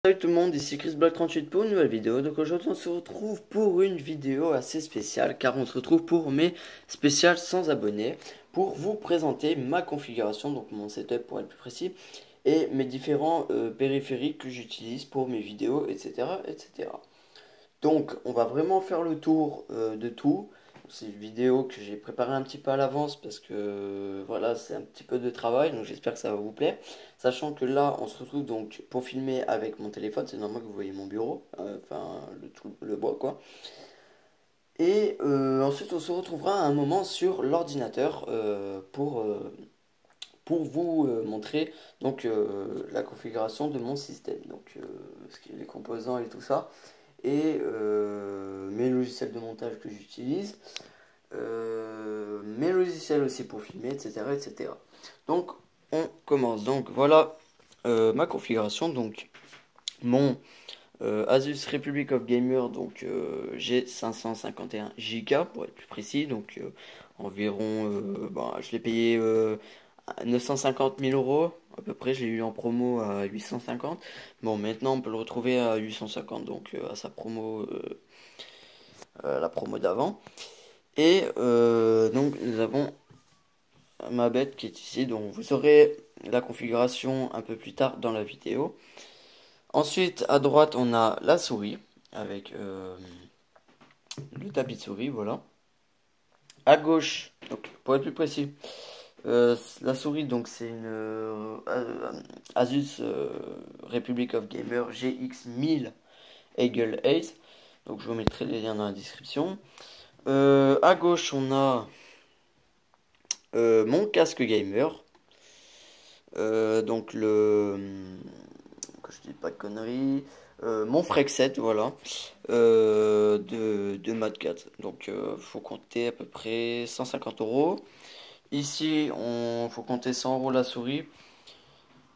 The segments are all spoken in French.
Salut tout le monde, ici Chris Black 38 pour une nouvelle vidéo. Donc aujourd'hui on se retrouve pour une vidéo assez spéciale car on se retrouve pour mes spéciales sans abonnés pour vous présenter ma configuration, donc mon setup pour être plus précis, et mes différents périphériques que j'utilise pour mes vidéos, etc., etc. Donc on va vraiment faire le tour de tout. C'est une vidéo que j'ai préparée un petit peu à l'avance parce que voilà, c'est un petit peu de travail, donc j'espère que ça va vous plaire. Sachant que là, on se retrouve donc pour filmer avec mon téléphone, c'est normal que vous voyez mon bureau, enfin le bois quoi. Et ensuite, on se retrouvera à un moment sur l'ordinateur pour vous montrer donc la configuration de mon système, donc les composants et tout ça et mes logiciels de montage que j'utilise, mes logiciels aussi pour filmer, etc., etc. Donc, on commence. Donc, voilà ma configuration. Donc, mon Asus Republic of Gamer, donc j'ai 551 Go pour être plus précis. Donc, environ, je l'ai payé 950 000 euros à peu près, je l'ai eu en promo à 850. Bon, maintenant on peut le retrouver à 850, donc à sa promo, la promo d'avant. Et donc nous avons ma bête qui est ici, donc vous aurez la configuration un peu plus tard dans la vidéo. Ensuite, à droite, on a la souris avec le tapis de souris, voilà. À gauche, donc pour être plus précis, la souris, donc c'est une Asus Republic of Gamer GX 1000 Eagle 8. Donc je vous mettrai les liens dans la description. À gauche, on a mon casque gamer. Donc que je dis pas de conneries. Mon Freak 7, voilà. De Mad 4. Donc faut compter à peu près 150 euros. Ici, faut compter 100 euros la souris,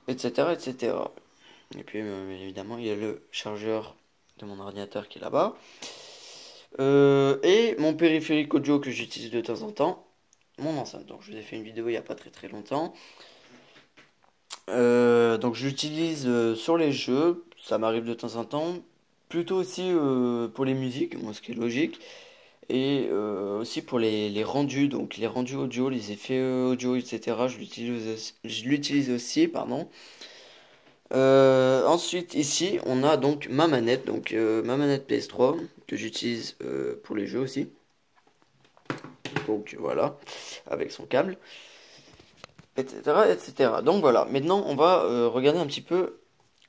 etc., etc. Et puis, évidemment, il y a le chargeur de mon ordinateur qui est là-bas. Et mon périphérique audio que j'utilise de temps en temps, mon enceinte. Donc, je vous ai fait une vidéo il n'y a pas très très longtemps. Donc, j'utilise sur les jeux, ça m'arrive de temps en temps. Plutôt aussi pour les musiques, moi, ce qui est logique. Et aussi pour les rendus, donc les rendus audio, les effets audio, etc. Je l'utilise aussi, pardon. Ensuite, ici, on a donc ma manette, ma manette PS3 que j'utilise pour les jeux aussi. Donc voilà, avec son câble, etc., etc. Donc voilà, maintenant on va regarder un petit peu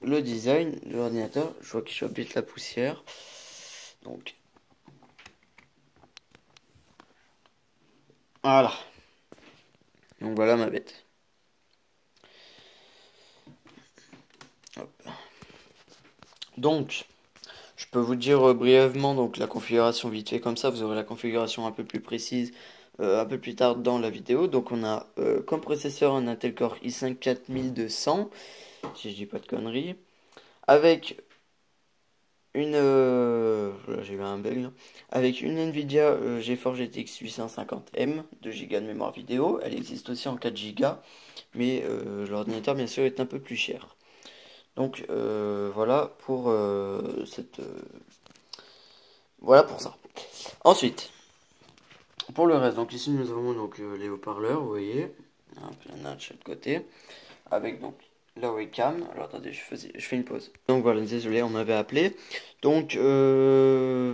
le design de l'ordinateur. Je vois qu'il chope vite la poussière. Donc voilà. Donc voilà ma bête. Hop. Donc, je peux vous dire brièvement donc la configuration vite fait comme ça, vous aurez la configuration un peu plus précise un peu plus tard dans la vidéo. Donc on a comme processeur un Intel Core i5 4200, si je dis pas de conneries, avec une voilà, j'ai eu un bug là. Avec une Nvidia GeForce GTX 850M, 2 Go de mémoire vidéo. Elle existe aussi en 4 Go, mais l'ordinateur bien sûr est un peu plus cher. Donc voilà pour voilà pour ça. Ensuite, pour le reste, donc ici nous avons donc les haut-parleurs, vous voyez, il y en a de chaque côté, avec donc la webcam. Alors attendez, je fais une pause. Donc voilà, désolé, on m'avait appelé. Donc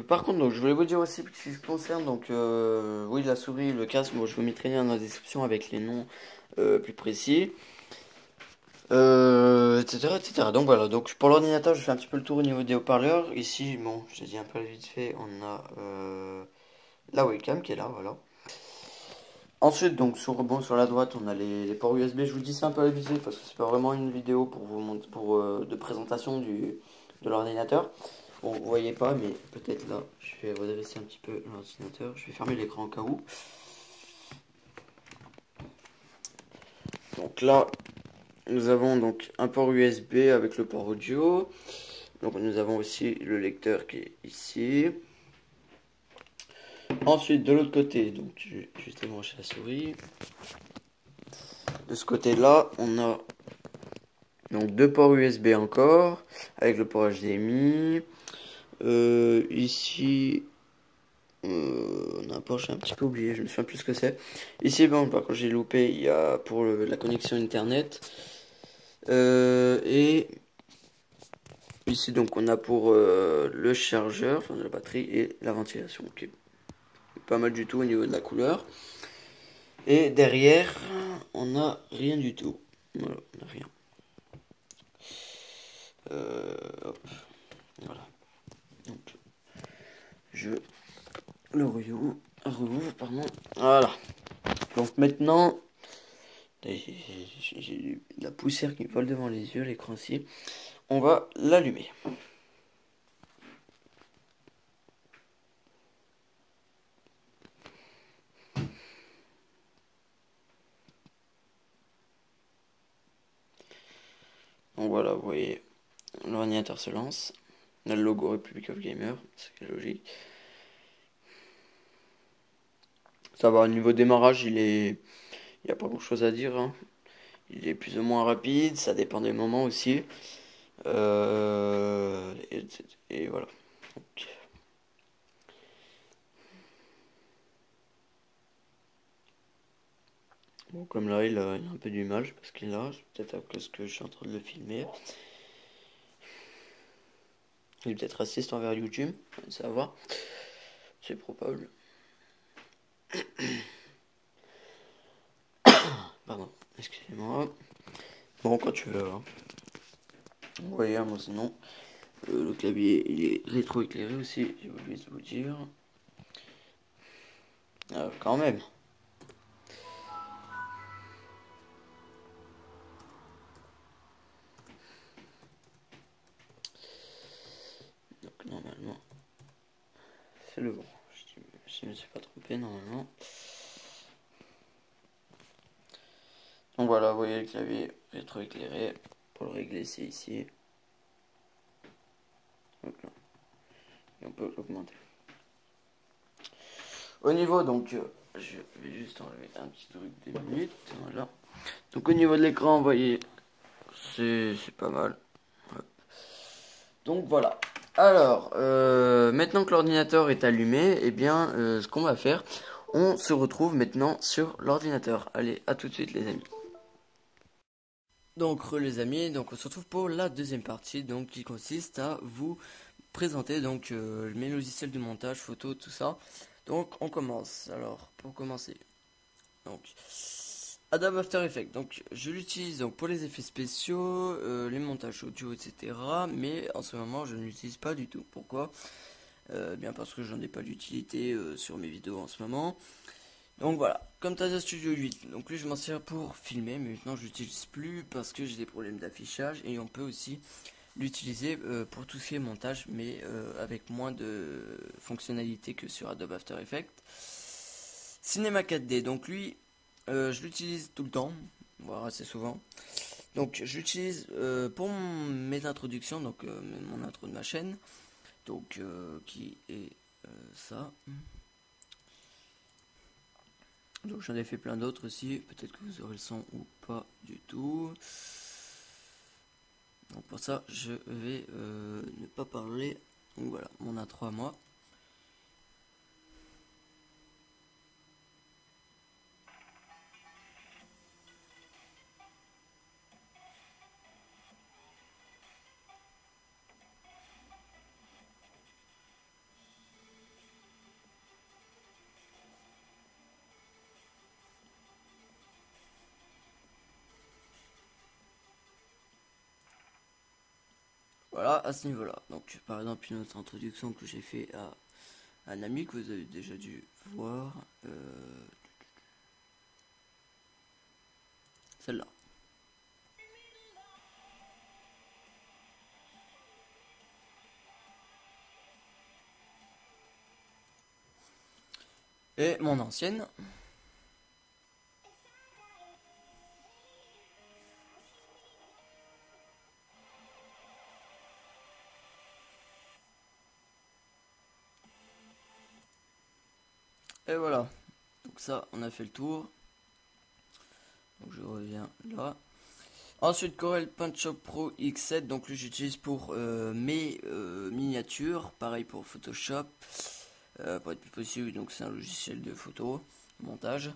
par contre, donc je voulais vous dire aussi ce qui se concerne donc oui la souris, le casque, bon, je vous mettrai dans la description avec les noms plus précis. Etc., etc. Donc voilà, donc pour l'ordinateur, je fais un petit peu le tour au niveau des haut-parleurs. Ici, bon, je dit un peu vite fait, on a la webcam qui est là, voilà. Ensuite, donc sur la droite, on a les ports USB. Je vous dis ça un peu à vite fait parce que c'est pas vraiment une vidéo pour vous montrer, de présentation de l'ordinateur. Bon, vous voyez pas, mais peut-être là, je vais redresser un petit peu l'ordinateur. Je vais fermer l'écran au cas où. Donc là, nous avons donc un port USB avec le port audio. Donc nous avons aussi le lecteur qui est ici. Ensuite de l'autre côté, donc je vais juste débrancher la souris. De ce côté là, on a Donc deux ports USB encore, avec le port HDMI. Ici, on a un port, j'ai un petit peu oublié, je me souviens plus ce que c'est. Ici, bon, par contre j'ai loupé, il y a pour la connexion internet. Et ici donc on a pour le chargeur, enfin la batterie et la ventilation. Ok, pas mal du tout au niveau de la couleur. Et derrière, on a rien du tout. Voilà, on a rien. Hop, voilà. Donc, je le rouvre, pardon. Voilà. Donc maintenant, j'ai de la poussière qui me vole devant les yeux, l'écran ci. On va l'allumer. Donc voilà, vous voyez, l'ordinateur se lance. On a le logo Republic of Gamer, c'est logique. Ça va, au niveau démarrage, il n'y a pas grand chose à dire, hein. Il est plus ou moins rapide, ça dépend des moments aussi. Et voilà. Donc, bon, comme là, il a un peu d'image parce qu'il a, peut-être à cause que je suis en train de le filmer. Il est peut-être assiste envers YouTube, ça va voir. C'est probable. Pardon, excusez-moi. Bon, quand tu veux, hein. Vous voyez, moi sinon, le clavier il est rétro-éclairé aussi, j'ai oublié de vous dire. Quand même. Donc normalement, c'est le bon. Je ne me suis pas trompé normalement. Donc voilà, vous voyez le clavier rétro-éclairé. Pour le régler, c'est ici. Donc là. Et on peut l'augmenter. Au niveau, donc, je vais juste enlever un petit truc des minutes. Voilà. Donc au niveau de l'écran, vous voyez, c'est pas mal. Ouais. Donc voilà. Alors, maintenant que l'ordinateur est allumé, eh bien, ce qu'on va faire, on se retrouve maintenant sur l'ordinateur. Allez, à tout de suite les amis. Donc les amis, donc on se retrouve pour la deuxième partie, donc qui consiste à vous présenter donc mes logiciels de montage, photo, tout ça. Donc on commence. Alors pour commencer, donc Adobe After Effects. Donc je l'utilise donc pour les effets spéciaux, les montages audio, etc. Mais en ce moment je ne l'utilise pas du tout. Pourquoi? Bien parce que j'en ai pas d'utilité sur mes vidéos en ce moment. Donc voilà, Camtasia Studio 8, donc lui je m'en sers pour filmer, mais maintenant je l'utilise plus parce que j'ai des problèmes d'affichage et on peut aussi l'utiliser pour tout ce qui est montage, mais avec moins de fonctionnalités que sur Adobe After Effects. Cinema 4D, donc lui je l'utilise tout le temps, voire assez souvent. Donc je l'utilise pour mes introductions, donc mon intro de ma chaîne, donc qui est ça. Donc j'en ai fait plein d'autres aussi, peut-être que vous aurez le son ou pas du tout. Donc pour ça je vais ne pas parler. Donc voilà, mon intro à moi. Voilà, à ce niveau-là. Donc par exemple une autre introduction que j'ai fait à un ami que vous avez déjà dû voir. Celle-là. Et mon ancienne. Et voilà. Donc ça, on a fait le tour. Donc je reviens là. Ensuite, Corel Paint Pro X7, donc lui j'utilise pour mes miniatures, pareil pour Photoshop, pour être plus précis, donc c'est un logiciel de photo, montage.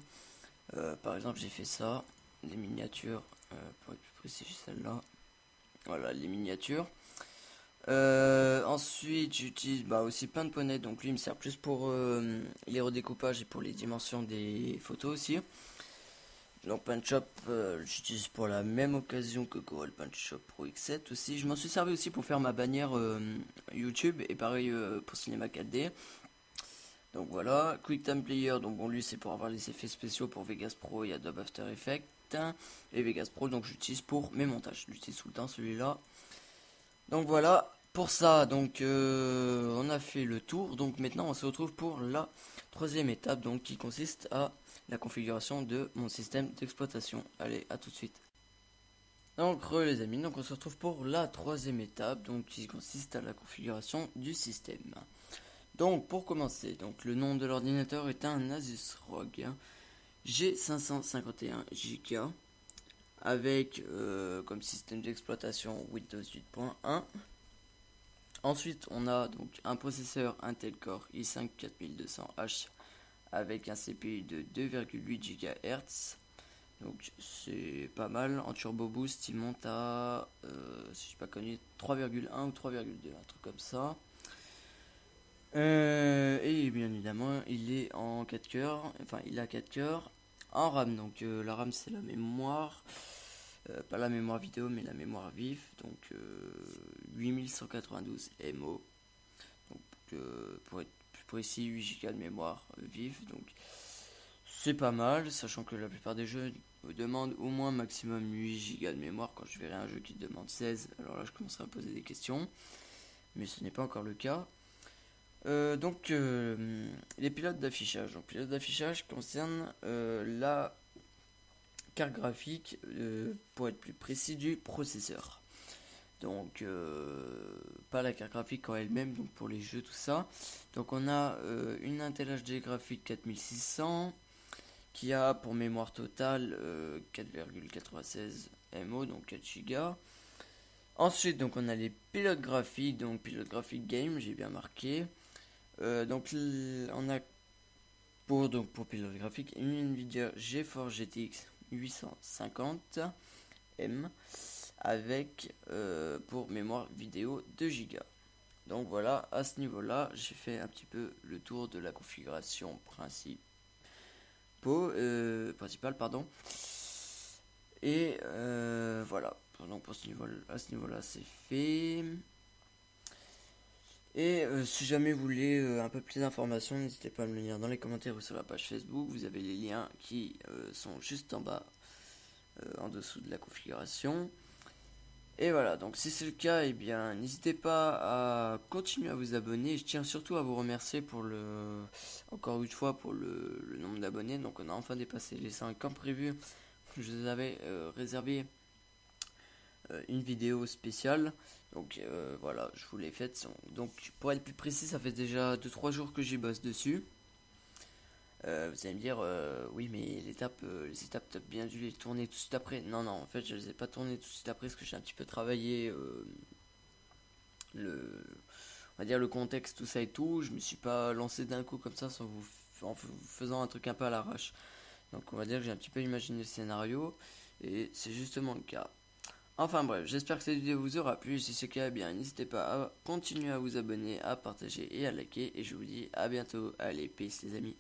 Par exemple, j'ai fait ça, les miniatures, pour être plus précis, celle-là. Voilà, les miniatures. Ensuite, j'utilise aussi Paint.net, donc lui il me sert plus pour les redécoupages et pour les dimensions des photos aussi. Donc PaintShop, j'utilise pour la même occasion que Corel PaintShop Pro X7 aussi. Je m'en suis servi aussi pour faire ma bannière YouTube et pareil pour Cinema 4D. Donc voilà, QuickTime Player, donc bon lui c'est pour avoir les effets spéciaux pour Vegas Pro et Adobe After Effects. Et Vegas Pro donc j'utilise pour mes montages, j'utilise tout le temps celui-là. Donc voilà, pour ça, donc on a fait le tour. Donc maintenant on se retrouve pour la troisième étape, donc qui consiste à la configuration de mon système d'exploitation. Allez, à tout de suite. Donc les amis, donc on se retrouve pour la troisième étape, donc qui consiste à la configuration du système. Donc pour commencer, donc le nom de l'ordinateur est un Asus ROG G551 Go avec comme système d'exploitation Windows 8.1. Ensuite, on a donc un processeur Intel Core i5 4200H avec un CPU de 2,8 GHz. Donc c'est pas mal. En Turbo Boost, il monte à, si je n'ai pas connu, 3,1 ou 3,2, un truc comme ça. Et bien évidemment, il est en 4 cœurs, enfin il a 4 cœurs en RAM. Donc la RAM c'est la mémoire, pas la mémoire vidéo mais la mémoire vive. Donc 8192 MO. Donc pour être plus précis, 8 Go de mémoire vive. Donc c'est pas mal, sachant que la plupart des jeux me demandent au moins maximum 8 Go de mémoire. Quand je verrai un jeu qui demande 16, alors là je commencerai à poser des questions. Mais ce n'est pas encore le cas. Donc les pilotes d'affichage. Donc pilotes d'affichage concernent la carte graphique, pour être plus précis, du processeur. Donc pas la carte graphique en elle-même, donc pour les jeux tout ça. Donc on a une Intel HD graphique 4600 qui a pour mémoire totale 4,96 MO, donc 4 Go. Ensuite donc on a les pilotes graphiques, donc pilote graphique game, j'ai bien marqué. Donc on a pour pilote graphique une Nvidia GeForce GTX 850M avec pour mémoire vidéo 2 Go. Donc voilà, à ce niveau là j'ai fait un petit peu le tour de la configuration principale, pardon. Et voilà, donc pour à ce niveau là c'est fait. Et si jamais vous voulez un peu plus d'informations, n'hésitez pas à me le dire dans les commentaires ou sur la page Facebook. Vous avez les liens qui sont juste en bas, en dessous de la configuration. Et voilà, donc si c'est le cas, eh bien n'hésitez pas à continuer à vous abonner. Je tiens surtout à vous remercier pour encore une fois pour le nombre d'abonnés. Donc on a enfin dépassé les 100 comme prévu. Je vous avais réservé une vidéo spéciale. Donc voilà, je vous l'ai faite. Donc pour être plus précis, ça fait déjà 2-3 jours que j'y bosse dessus. Vous allez me dire, oui mais les étapes t'as bien dû les tourner tout de suite après. Non, en fait je les ai pas tournées tout de suite après parce que j'ai un petit peu travaillé on va dire le contexte, tout ça et tout. Je me suis pas lancé d'un coup comme ça en vous faisant un truc un peu à l'arrache. Donc on va dire que j'ai un petit peu imaginé le scénario et c'est justement le cas. Enfin bref, j'espère que cette vidéo vous aura plu. Si c'est le cas, bien n'hésitez pas à continuer à vous abonner, à partager et à liker. Et je vous dis à bientôt. Allez, peace les amis.